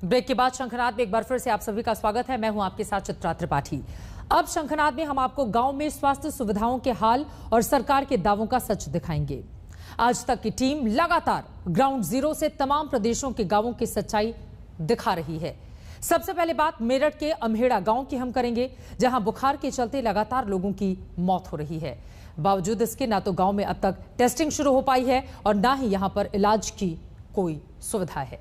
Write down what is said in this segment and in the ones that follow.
Break के बाद शंखनाद में एक बार फिर से आप सभी का स्वागत है। मैं हूं आपके साथ चित्रा त्रिपाठी। अब शंखनाद में हम आपको गांव में स्वास्थ्य सुविधाओं के हाल और सरकार के दावों का सच दिखाएंगे। आज तक की टीम लगातार ग्राउंड जीरो से तमाम प्रदेशों के गांवों की सच्चाई दिखा रही है। सबसे पहले बात मेरठ के अमहेड़ा गांव की हम करेंगे, जहां बुखार के चलते लगातार लोगों की मौत हो रही है। बावजूद इसके ना तो गांव में अब तक टेस्टिंग शुरू हो पाई है और ना ही यहां पर इलाज की कोई सुविधा है।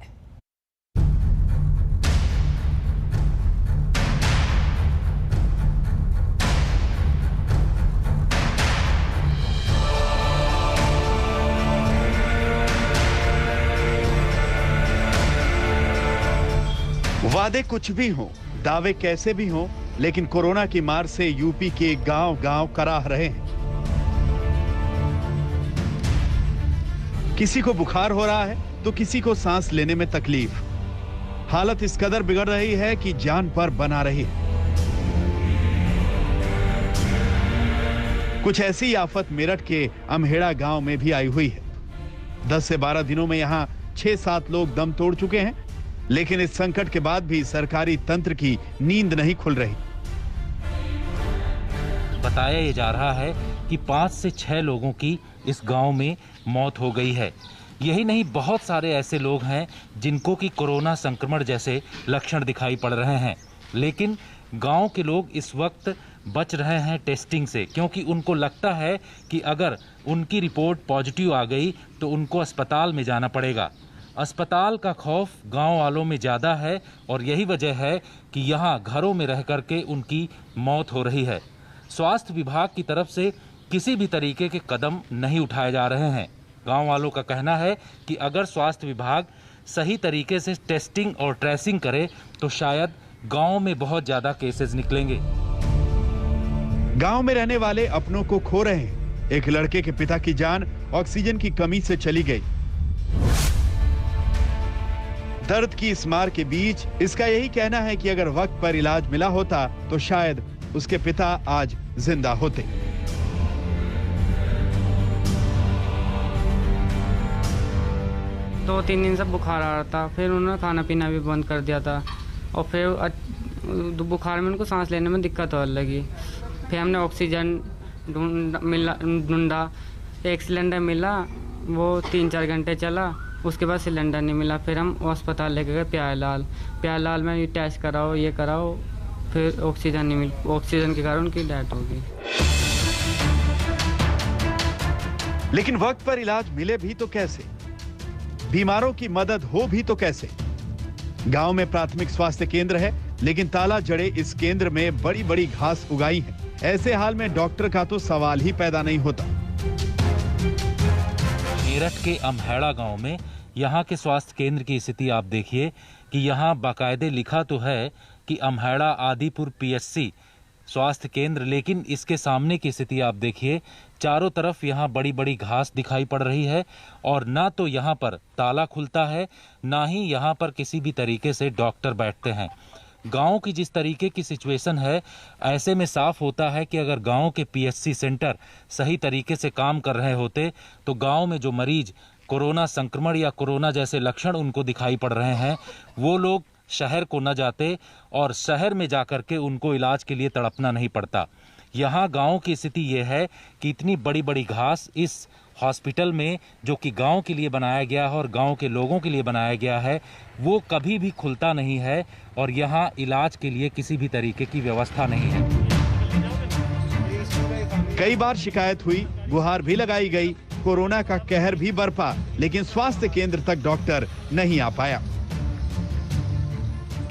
वादे कुछ भी हों, दावे कैसे भी हों, लेकिन कोरोना की मार से यूपी के गांव-गांव कराह रहे हैं। किसी को बुखार हो रहा है तो किसी को सांस लेने में तकलीफ। हालत इस कदर बिगड़ रही है कि जान पर बना रही है। कुछ ऐसी आफत मेरठ के अमहेड़ा गांव में भी आई हुई है। 10 से 12 दिनों में यहां 6-7 लोग दम तोड़ चुके हैं, लेकिन इस संकट के बाद भी सरकारी तंत्र की नींद नहीं खुल रही। बताया ये जा रहा है कि 5 से 6 लोगों की इस गांव में मौत हो गई है। यही नहीं, बहुत सारे ऐसे लोग हैं जिनको कि कोरोना संक्रमण जैसे लक्षण दिखाई पड़ रहे हैं, लेकिन गांव के लोग इस वक्त बच रहे हैं टेस्टिंग से, क्योंकि उनको लगता है कि अगर उनकी रिपोर्ट पॉजिटिव आ गई तो उनको अस्पताल में जाना पड़ेगा। अस्पताल का खौफ गांव वालों में ज़्यादा है और यही वजह है कि यहां घरों में रह करके उनकी मौत हो रही है। स्वास्थ्य विभाग की तरफ से किसी भी तरीके के कदम नहीं उठाए जा रहे हैं। गांव वालों का कहना है कि अगर स्वास्थ्य विभाग सही तरीके से टेस्टिंग और ट्रेसिंग करे तो शायद गांव में बहुत ज़्यादा केसेस निकलेंगे। गांव में रहने वाले अपनों को खो रहे हैं। एक लड़के के पिता की जान ऑक्सीजन की कमी से चली गई। दर्द की इस मार के बीच इसका यही कहना है कि अगर वक्त पर इलाज मिला होता तो शायद उसके पिता आज जिंदा होते। दो 3 दिन से बुखार आ रहा था, फिर उन्होंने खाना पीना भी बंद कर दिया था और फिर बुखार में उनको सांस लेने में दिक्कत होने लगी। फिर हमने ऑक्सीजन ढूंढा, एक सिलेंडर मिला, वो 3-4 घंटे चला, उसके बाद सिलेंडर नहीं मिला। फिर हम अस्पताल लेके गए प्यारलाल में टेस्ट कराओ, ये कराओ, फिर ऑक्सीजन नहीं मिल, ऑक्सीजन के कारण उनकी डेथ हो गई। लेकिन वक्त पर इलाज मिले भी तो कैसे, बीमारों की मदद हो भी तो कैसे। गांव में प्राथमिक स्वास्थ्य केंद्र है, लेकिन ताला जड़े इस केंद्र में बड़ी बड़ी घास उगाई है। ऐसे हाल में डॉक्टर का तो सवाल ही पैदा नहीं होता। मेरठ के अमहेड़ा गांव में यहाँ के स्वास्थ्य केंद्र की स्थिति आप देखिए कि यहाँ बाकायदे लिखा तो है कि अमहेड़ा आदिपुर पीएचसी स्वास्थ्य केंद्र, लेकिन इसके सामने की स्थिति आप देखिए, चारों तरफ यहाँ बड़ी बड़ी घास दिखाई पड़ रही है और ना तो यहाँ पर ताला खुलता है, ना ही यहाँ पर किसी भी तरीके से डॉक्टर बैठते हैं। गांव की जिस तरीके की सिचुएशन है, ऐसे में साफ होता है कि अगर गांव के पीएचसी सेंटर सही तरीके से काम कर रहे होते तो गांव में जो मरीज कोरोना संक्रमण या कोरोना जैसे लक्षण उनको दिखाई पड़ रहे हैं, वो लोग शहर को न जाते और शहर में जाकर के उनको इलाज के लिए तड़पना नहीं पड़ता। यहाँ गांव की स्थिति ये है कि इतनी बड़ी बड़ी घास इस हॉस्पिटल में, जो कि गांव के लिए बनाया गया है और गांव के लोगों के लिए बनाया गया है, वो कभी भी खुलता नहीं है और यहाँ इलाज के लिए किसी भी तरीके की व्यवस्था नहीं है। कई बार शिकायत हुई, गुहार भी लगाई गई, कोरोना का कहर भी बरपा, लेकिन स्वास्थ्य केंद्र तक डॉक्टर नहीं आ पाया।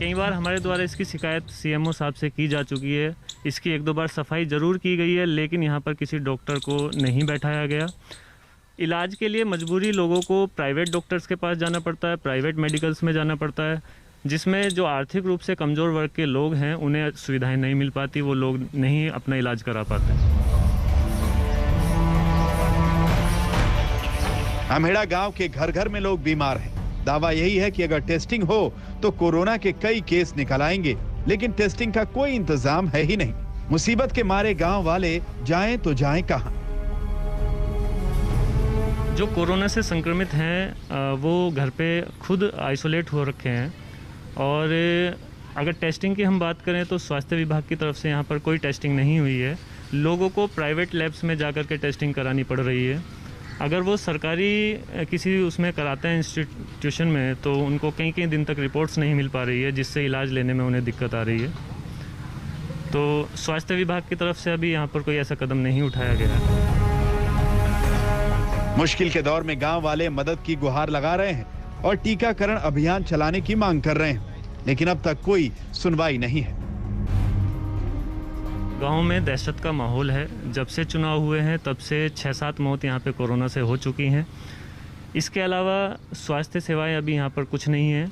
कई बार हमारे द्वारा इसकी शिकायत सीएमओ साहब से की जा चुकी है। इसकी 1-2 बार सफाई जरूर की गई है, लेकिन यहाँ पर किसी डॉक्टर को नहीं बैठाया गया। इलाज के लिए मजबूरी लोगों को प्राइवेट डॉक्टर्स के पास जाना पड़ता है, प्राइवेट मेडिकल्स में जाना पड़ता है, जिसमें जो आर्थिक रूप से कमज़ोर वर्ग के लोग हैं उन्हें सुविधाएं नहीं मिल पाती, वो लोग नहीं अपना इलाज करा पाते। अमहेड़ा गांव के घर घर में लोग बीमार हैं। दावा यही है कि अगर टेस्टिंग हो तो कोरोना के कई केस निकल आएंगे, लेकिन टेस्टिंग का कोई इंतजाम है ही नहीं। मुसीबत के मारे गांव वाले जाएं तो जाएं कहां। जो कोरोना से संक्रमित हैं वो घर पे खुद आइसोलेट हो रखे हैं और अगर टेस्टिंग की हम बात करें तो स्वास्थ्य विभाग की तरफ से यहाँ पर कोई टेस्टिंग नहीं हुई है। लोगों को प्राइवेट लैब्स में जाकर के टेस्टिंग करानी पड़ रही है। अगर वो सरकारी किसी उसमें कराते हैं इंस्टीट्यूशन में, तो उनको कई कई दिन तक रिपोर्ट्स नहीं मिल पा रही है, जिससे इलाज लेने में उन्हें दिक्कत आ रही है। तो स्वास्थ्य विभाग की तरफ से अभी यहाँ पर कोई ऐसा कदम नहीं उठाया गया है। मुश्किल के दौर में गांव वाले मदद की गुहार लगा रहे हैं और टीकाकरण अभियान चलाने की मांग कर रहे हैं, लेकिन अब तक कोई सुनवाई नहीं है। गांव में दहशत का माहौल है। जब से चुनाव हुए हैं तब से 6-7 मौत यहाँ पे कोरोना से हो चुकी हैं। इसके अलावा स्वास्थ्य सेवाएं अभी यहाँ पर कुछ नहीं है।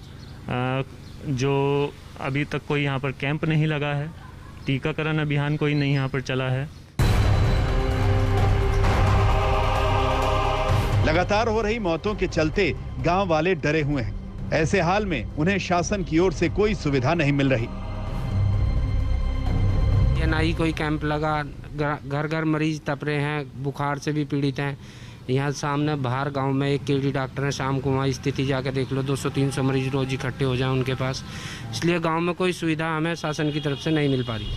जो अभी तक कोई यहाँ पर कैंप नहीं लगा है, टीकाकरण अभियान कोई नहीं यहाँ पर चला है। लगातार हो रही मौतों के चलते गांव वाले डरे हुए हैं। ऐसे हाल में उन्हें शासन की ओर से कोई सुविधा नहीं मिल रही। ना ही कोई कैंप लगा, घर घर मरीज तप रहे हैं, बुखार से भी पीड़ित हैं। यहाँ सामने बाहर गांव में एक केडी डॉक्टर है, शाम को वहाँ स्थिति जाकर देख लो, 200-300 मरीज रोज इकट्ठे हो जाएं उनके पास। इसलिए गांव में कोई सुविधा हमें शासन की तरफ से नहीं मिल पा रही।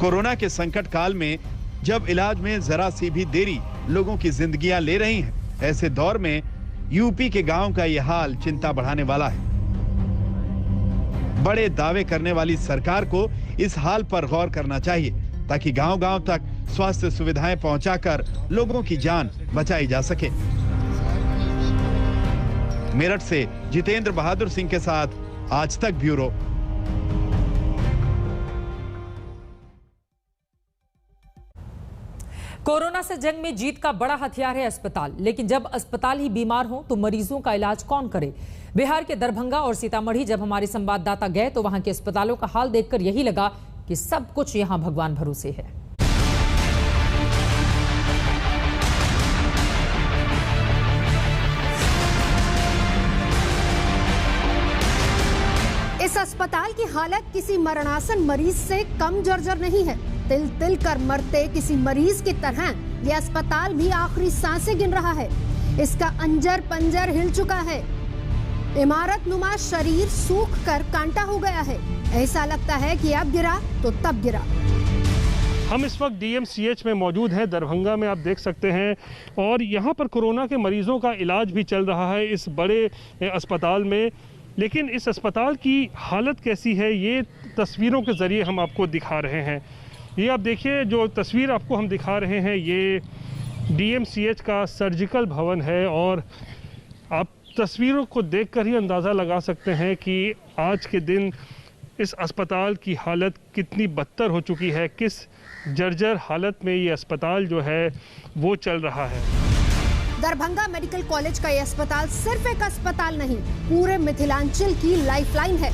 कोरोना के संकट काल में जब इलाज में जरा सी भी देरी लोगों की जिंदगियां ले रही हैं, ऐसे दौर में यूपी के गांव का यह हाल चिंता बढ़ाने वाला है। बड़े दावे करने वाली सरकार को इस हाल पर गौर करना चाहिए, ताकि गांव-गांव तक स्वास्थ्य सुविधाएं पहुंचाकर लोगों की जान बचाई जा सके। मेरठ से जितेंद्र बहादुर सिंह के साथ आज तक ब्यूरो। कोरोना से जंग में जीत का बड़ा हथियार है अस्पताल, लेकिन जब अस्पताल ही बीमार हो तो मरीजों का इलाज कौन करे? बिहार के दरभंगा और सीतामढ़ी जब हमारे संवाददाता गए तो वहां के अस्पतालों का हाल देखकर यही लगा कि सब कुछ यहां भगवान भरोसे है। इस अस्पताल की हालत किसी मरणासन मरीज से कम जर्जर नहीं है। तिल तिल कर मरते किसी मरीज की तरह यह अस्पताल भी आखिरी सांसें गिन रहा है। इसका अंजर पंजर हिल चुका है। इमारत नुमा शरीर सूख कर कांटा हो गया है। ऐसा लगता है कि अब गिरा तो तब गिरा। हम इस वक्त DMCH में मौजूद हैं, दरभंगा में, आप देख सकते हैं। और यहाँ पर कोरोना के मरीजों का इलाज भी चल रहा है इस बड़े अस्पताल में। लेकिन इस अस्पताल की हालत कैसी है, ये तस्वीरों के जरिए हम आपको दिखा रहे हैं। ये आप देखिए, जो तस्वीर आपको हम दिखा रहे हैं ये DMCH का सर्जिकल भवन है। और आप तस्वीरों को देखकर ही अंदाज़ा लगा सकते हैं कि आज के दिन इस अस्पताल की हालत कितनी बदतर हो चुकी है, किस जर्जर हालत में ये अस्पताल जो है वो चल रहा है। दरभंगा मेडिकल कॉलेज का यह अस्पताल सिर्फ एक अस्पताल नहीं, पूरे मिथिलांचल की लाइफलाइन है।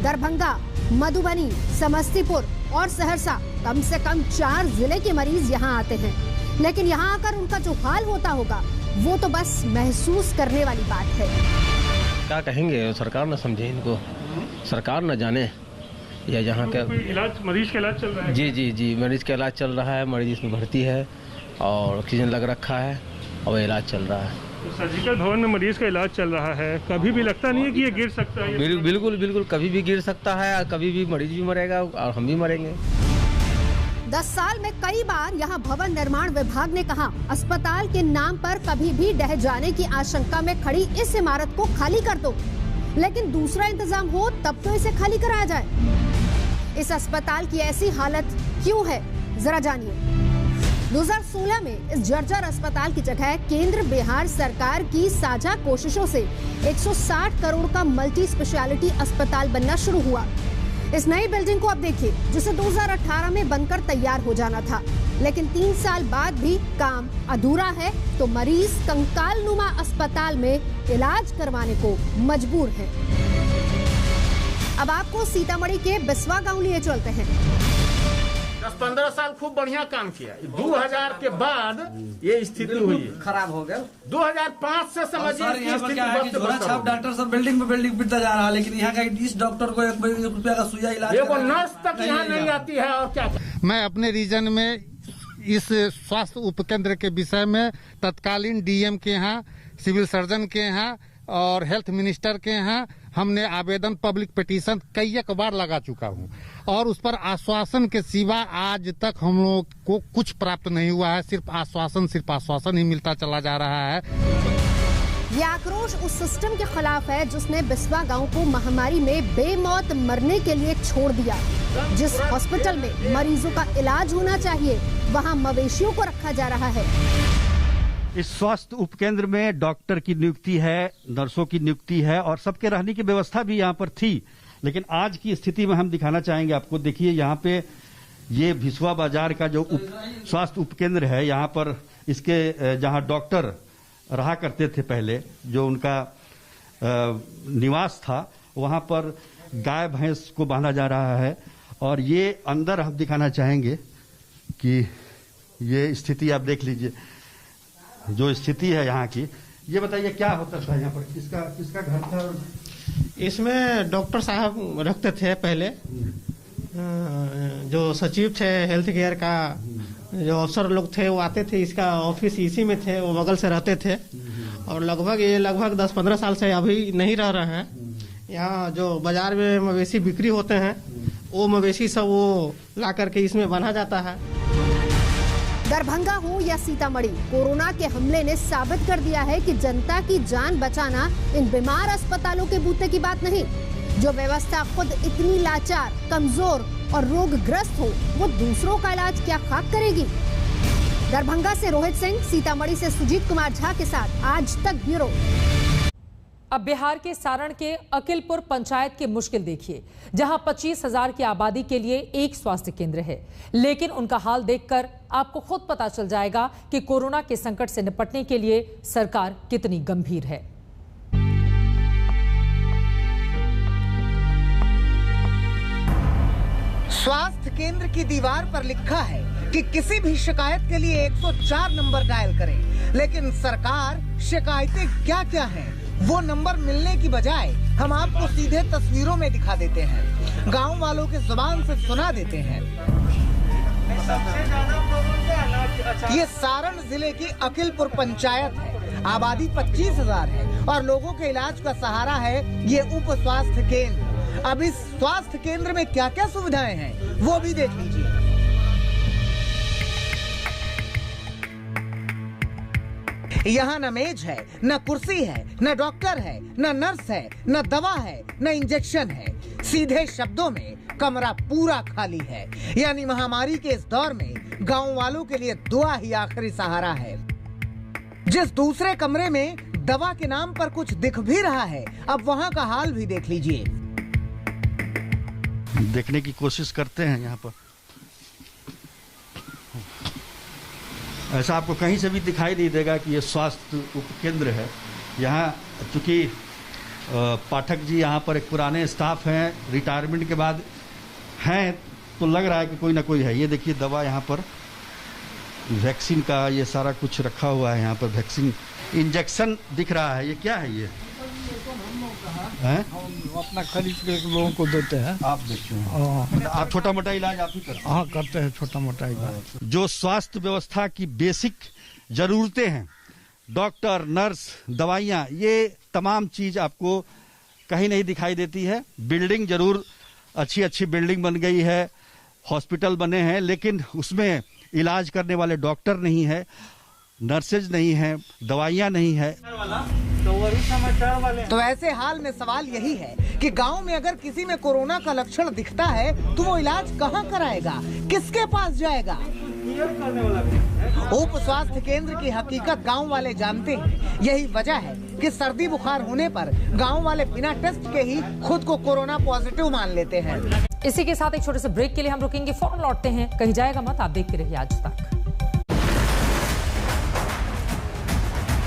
दरभंगा, मधुबनी, समस्तीपुर और सहरसा, कम से कम 4 जिले के मरीज यहाँ आते हैं। लेकिन यहाँ आकर उनका जो हाल होता होगा वो तो बस महसूस करने वाली बात है। क्या कहेंगे, सरकार न समझे इनको, सरकार न जाने। या यहाँ के इलाज, मरीज का इलाज चल रहा है। जी, मरीज का इलाज चल रहा है। मरीज इसमें भर्ती है और ऑक्सीजन लग रखा है और इलाज चल रहा है। तो सर्जिकल भवन में मरीज का इलाज चल रहा है। कभी भी लगता नहीं है कि ये गिर सकता है? बिल्कुल कभी भी गिर सकता है, कभी भी मरीज भी मरेगा और हम भी मरेंगे। 10 साल में कई बार यहाँ भवन निर्माण विभाग ने कहा अस्पताल के नाम पर कभी भी ढह जाने की आशंका में खड़ी इस इमारत को खाली कर दो, लेकिन दूसरा इंतजाम हो तब तो इसे खाली कराया जाए। इस अस्पताल की ऐसी हालत क्यों है, जरा जानिए। 2016 में इस जर्जर अस्पताल की जगह केंद्र बिहार सरकार की साझा कोशिशों से 160 करोड़ का मल्टी स्पेशलिटी अस्पताल बनना शुरू हुआ। इस नई बिल्डिंग को आप देखिए, जिसे 2018 में बनकर तैयार हो जाना था, लेकिन 3 साल बाद भी काम अधूरा है, तो मरीज कंकाल नुमा अस्पताल में इलाज करवाने को मजबूर है। अब आपको सीतामढ़ी के बिस्वा गांव लिए चलते हैं। 10-15 साल खूब बढ़िया काम किया। 2000 के बाद ये स्थिति हुई, खराब हो गया। 2005 से समझिए छाप डॉक्टर सब बिल्डिंग पे बिल्डिंग बिकता जा रहा है, लेकिन यहाँ का इस डॉक्टर को 1 रुपया का सुइया इलाज, ये नर्स तक यहाँ नहीं आती है। और क्या मैं अपने रीजन में इस स्वास्थ्य उपकेंद्र के विषय में तत्कालीन DM के यहाँ, सिविल सर्जन के यहाँ और हेल्थ मिनिस्टर के यहाँ हमने आवेदन पब्लिक पिटीशन कई एक बार लगा चुका हूँ और उस पर आश्वासन के सिवा आज तक हम लोग को कुछ प्राप्त नहीं हुआ है। सिर्फ आश्वासन ही मिलता चला जा रहा है। ये आक्रोश उस सिस्टम के खिलाफ है जिसने बिस्वा गांव को महामारी में बेमौत मरने के लिए छोड़ दिया। जिस हॉस्पिटल में मरीजों का इलाज होना चाहिए वहां मवेशियों को रखा जा रहा है। इस स्वास्थ्य उपकेंद्र में डॉक्टर की नियुक्ति है, नर्सों की नियुक्ति है और सबके रहने की व्यवस्था भी यहाँ पर थी। लेकिन आज की स्थिति में हम दिखाना चाहेंगे आपको। देखिए यहाँ पे ये भिसवा बाजार का जो स्वास्थ्य उपकेंद्र है, यहाँ पर इसके जहाँ डॉक्टर रहा करते थे पहले, जो उनका निवास था, वहाँ पर गाय भैंस को बांधा जा रहा है। और ये अंदर हम दिखाना चाहेंगे कि ये स्थिति आप देख लीजिए, जो स्थिति है यहाँ की। ये बताइए क्या होता था यहाँ पर, किसका घर था? इसमें डॉक्टर साहब रखते थे पहले, जो सचिव थे हेल्थ केयर का, जो अफसर लोग थे वो आते थे, इसका ऑफिस इसी में थे, वो बगल से रहते थे। और लगभग 10-15 साल से अभी नहीं रह रहे हैं। यहाँ जो बाजार में मवेशी बिक्री होते हैं, वो मवेशी सब वो ला करके इसमें बना जाता है। दरभंगा हो या सीतामढ़ी, कोरोना के हमले ने साबित कर दिया है कि जनता की जान बचाना इन बीमार अस्पतालों के बूते की बात नहीं। जो व्यवस्था खुद इतनी लाचार, कमजोर और रोगग्रस्त हो, वो दूसरों का इलाज क्या खाक करेगी। दरभंगा से रोहित सिंह, सीतामढ़ी से सुजीत कुमार झा के साथ आज तक ब्यूरो। अब बिहार के सारण के अकिलपुर पंचायत की मुश्किल देखिए, जहां 25,000 की आबादी के लिए एक स्वास्थ्य केंद्र है, लेकिन उनका हाल देखकर आपको खुद पता चल जाएगा कि कोरोना के संकट से निपटने के लिए सरकार कितनी गंभीर है। स्वास्थ्य केंद्र की दीवार पर लिखा है कि किसी भी शिकायत के लिए 104 नंबर डायल करें, लेकिन सरकार शिकायतें क्या क्या हैं वो नंबर मिलने की बजाय हम आपको सीधे तस्वीरों में दिखा देते हैं, गांव वालों के जुबान से सुना देते हैं। ये सारण जिले की अकिलपुर पंचायत है। आबादी 25,000 है और लोगों के इलाज का सहारा है ये उप स्वास्थ्य केंद्र। अब इस स्वास्थ्य केंद्र में क्या क्या सुविधाएं हैं वो भी देख लीजिए। यहाँ न मेज है, न कुर्सी है, न डॉक्टर है, न नर्स है, न दवा है, न इंजेक्शन है। सीधे शब्दों में कमरा पूरा खाली है। यानी महामारी के इस दौर में गांव वालों के लिए दुआ ही आखिरी सहारा है। जिस दूसरे कमरे में दवा के नाम पर कुछ दिख भी रहा है, अब वहाँ का हाल भी देख लीजिए। देखने की कोशिश करते हैं यहाँ पर। ऐसा आपको कहीं से भी दिखाई नहीं देगा कि ये स्वास्थ्य उपकेंद्र है। यहाँ चूंकि पाठक जी यहाँ पर एक पुराने स्टाफ हैं, रिटायरमेंट के बाद हैं, तो लग रहा है कि कोई ना कोई है। ये देखिए दवा यहाँ पर, वैक्सीन का ये सारा कुछ रखा हुआ है यहाँ पर। वैक्सीन इंजेक्शन दिख रहा है। ये क्या है? ये हम अपना खरीद के लोगों को देते हैं। आप देखते हैं, आप छोटा मोटा इलाज आप ही करते हैं? हाँ, करते हैं छोटा मोटा इलाज। जो स्वास्थ्य व्यवस्था की बेसिक जरूरतें हैं, डॉक्टर, नर्स, दवाइयाँ, ये तमाम चीज आपको कहीं नहीं दिखाई देती है। बिल्डिंग जरूर अच्छी बिल्डिंग बन गई है, हॉस्पिटल बने हैं, लेकिन उसमें इलाज करने वाले डॉक्टर नहीं है, नर्सेज नहीं है, दवाइयाँ नहीं है। तो ऐसे हाल में सवाल यही है कि गांव में अगर किसी में कोरोना का लक्षण दिखता है तो वो इलाज कहां कराएगा, किसके पास जाएगा? उप स्वास्थ्य केंद्र की हकीकत गांव वाले जानते हैं। यही वजह है कि सर्दी बुखार होने पर गांव वाले बिना टेस्ट के ही खुद को कोरोना पॉजिटिव मान लेते हैं। इसी के साथ एक छोटे से ब्रेक के लिए हम रुकेंगे, फौरन लौटते हैं। कहीं जाएगा मत, आप देखते रहिए आज तक।